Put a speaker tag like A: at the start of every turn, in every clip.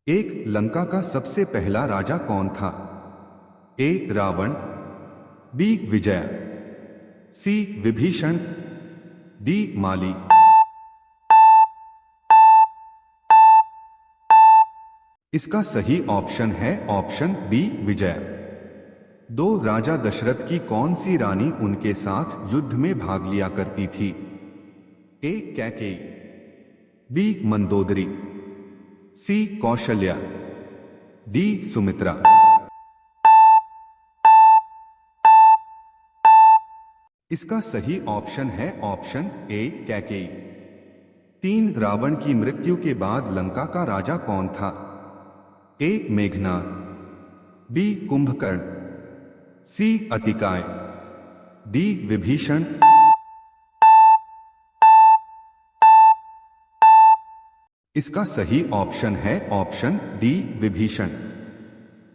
A: एक लंका का सबसे पहला राजा कौन था? ए रावण, बी विजय, सी विभीषण, डी माली। इसका सही ऑप्शन है ऑप्शन बी विजय। दो राजा दशरथ की कौन सी रानी उनके साथ युद्ध में भाग लिया करती थी? ए कैकेयी, बी मंदोदरी, सी कौशल्या, डी सुमित्रा। इसका सही ऑप्शन है ऑप्शन ए कैकेयी। तीन रावण की मृत्यु के बाद लंका का राजा कौन था? ए मेघनाद, बी कुंभकर्ण, सी अतिकाय, डी विभीषण। इसका सही ऑप्शन है ऑप्शन डी विभीषण।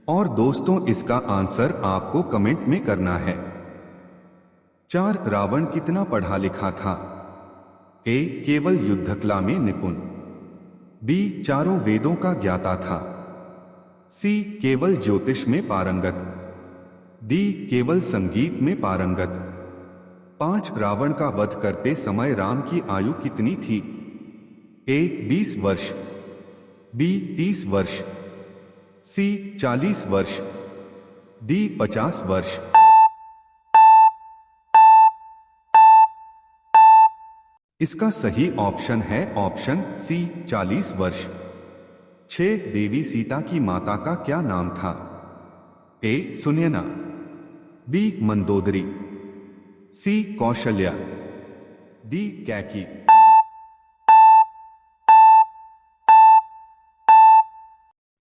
A: और दोस्तों, इसका आंसर आपको कमेंट में करना है। 4 रावण कितना पढ़ा लिखा था? ए केवल युद्धकला में निपुण, बी चारों वेदों का ज्ञाता था, सी केवल ज्योतिष में पारंगत, डी केवल संगीत में पारंगत। 5 रावण का वध करते समय राम की आयु कितनी थी? ए 20 वर्ष, बी 30 वर्ष, सी 40 वर्ष, डी 50 वर्ष। इसका सही ऑप्शन है ऑप्शन सी 40 वर्ष। 6 देवी सीता की माता का क्या नाम था? ए सुनयना, बी मंदोदरी, सी कौशल्या, डी कैकेयी।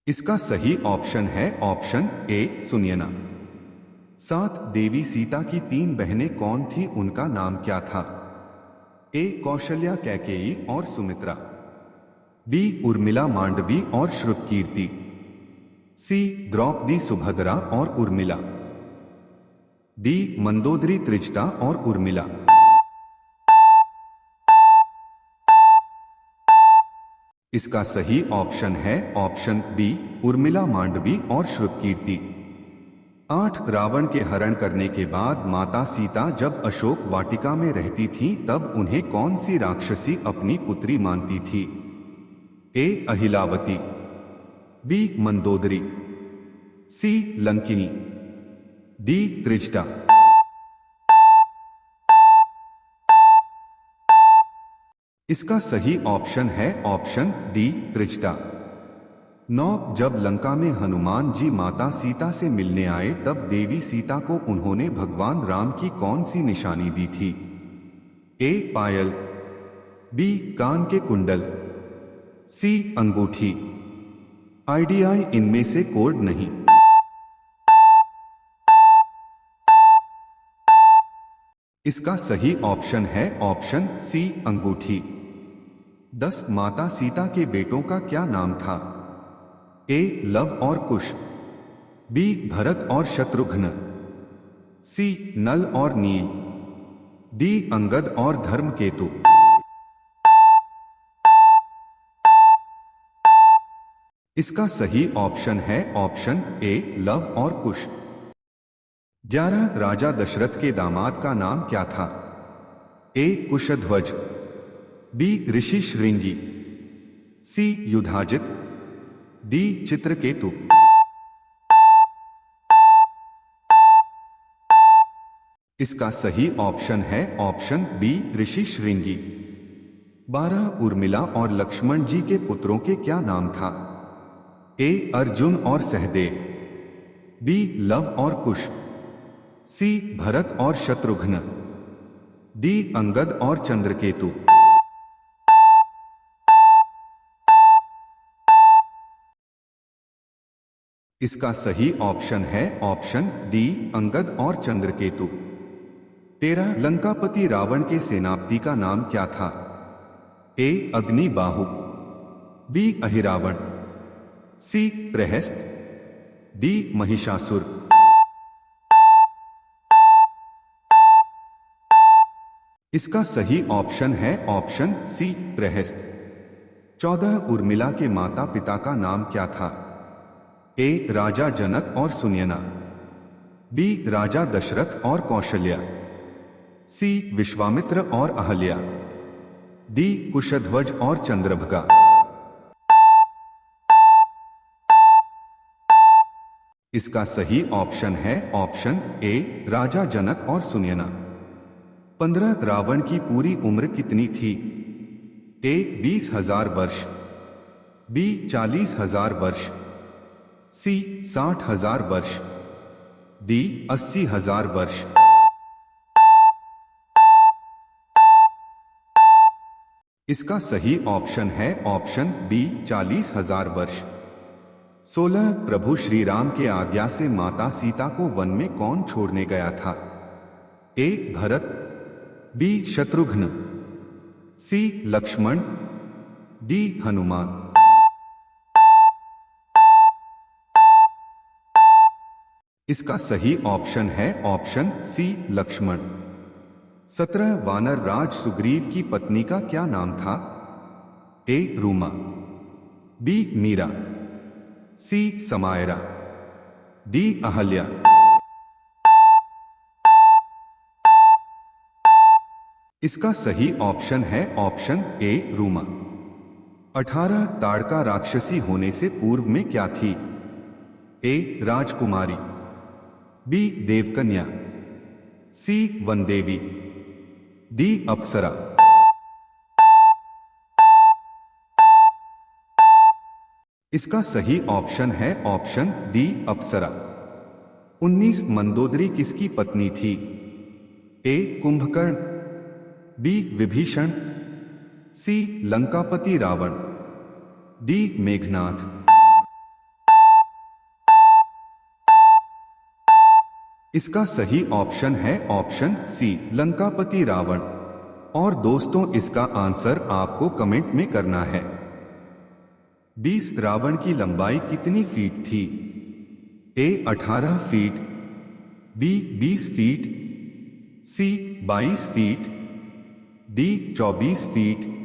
A: इसका सही ऑप्शन है ऑप्शन ए सुनयना। 7 देवी सीता की 3 बहनें कौन थी, उनका नाम क्या था? ए कौशल्या, कैकेयी और सुमित्रा, बी उर्मिला, मांडवी और श्रुतकीर्ति, सी द्रौपदी, सुभद्रा और उर्मिला, डी मंदोदरी, त्रिजटा और उर्मिला। इसका सही ऑप्शन है ऑप्शन बी उर्मिला, मांडवी और श्रुतकीर्ति। 8 रावण के हरण करने के बाद माता सीता जब अशोक वाटिका में रहती थीं, तब उन्हें कौन सी राक्षसी अपनी पुत्री मानती थी? ए अहिलावती, बी मंदोदरी, सी लंकिनी, डी त्रिजटा। इसका सही ऑप्शन है ऑप्शन डी त्रिजटा। 9 जब लंका में हनुमान जी माता सीता से मिलने आए, तब देवी सीता को उन्होंने भगवान राम की कौन सी निशानी दी थी? ए पायल, बी कान के कुंडल, सी अंगूठी, आईडीआई इनमें से कोड नहीं। इसका सही ऑप्शन है ऑप्शन सी अंगूठी। 10 माता सीता के बेटों का क्या नाम था? ए लव और कुश, बी भरत और शत्रुघ्न, सी नल और नील, डी अंगद और धर्मकेतु। इसका सही ऑप्शन है ऑप्शन ए लव और कुश। 11 राजा दशरथ के दामाद का नाम क्या था? ए कुशध्वज, बी ऋषि श्रृंगी, सी युधाजित, डी चित्रकेतु। इसका सही ऑप्शन है ऑप्शन बी ऋषि श्रृंगी। 12 उर्मिला और लक्ष्मण जी के पुत्रों के क्या नाम था? ए अर्जुन और सहदेव, बी लव और कुश, सी भरत और शत्रुघ्न, डी अंगद और चंद्रकेतु। इसका सही ऑप्शन है ऑप्शन डी अंगद और चंद्रकेतु। 13 लंकापति रावण के सेनापति का नाम क्या था? ए अग्निबाहु, बी अहिरावण, सी प्रहस्त, डी महिषासुर। इसका सही ऑप्शन है ऑप्शन सी प्रहस्त। 14 उर्मिला के माता पिता का नाम क्या था? ए राजा जनक और सुनयना, बी राजा दशरथ और कौशल्या, सी विश्वामित्र और अहल्या, डी कुशध्वज और चंद्रभगा। इसका सही ऑप्शन है ऑप्शन ए राजा जनक और सुनयना। 15 रावण की पूरी उम्र कितनी थी? ए 20,000 वर्ष, बी 40,000 वर्ष, सी 60,000 वर्ष, डी 80,000 वर्ष। इसका सही ऑप्शन है ऑप्शन बी 40,000 वर्ष। 16 प्रभु श्री राम के आज्ञा से माता सीता को वन में कौन छोड़ने गया था? ए भरत, बी शत्रुघ्न, सी लक्ष्मण, डी हनुमान। इसका सही ऑप्शन है ऑप्शन सी लक्ष्मण। 17 वानर राज सुग्रीव की पत्नी का क्या नाम था? ए रूमा, बी मीरा, सी समायरा, डी अहल्या। इसका सही ऑप्शन है ऑप्शन ए रूमा। 18 ताड़का राक्षसी होने से पूर्व में क्या थी? ए राजकुमारी, बी देवकन्या, सी वनदेवी, डी अप्सरा। इसका सही ऑप्शन है ऑप्शन डी अप्सरा। 19 मंदोदरी किसकी पत्नी थी? ए कुंभकर्ण, बी विभीषण, सी लंकापति रावण, डी मेघनाथ। इसका सही ऑप्शन है ऑप्शन सी लंकापति रावण। और दोस्तों इसका आंसर आपको कमेंट में करना है। 20 रावण की लंबाई कितनी फीट थी? ए 18 फीट, बी 20 फीट, सी 22 फीट, डी 24 फीट,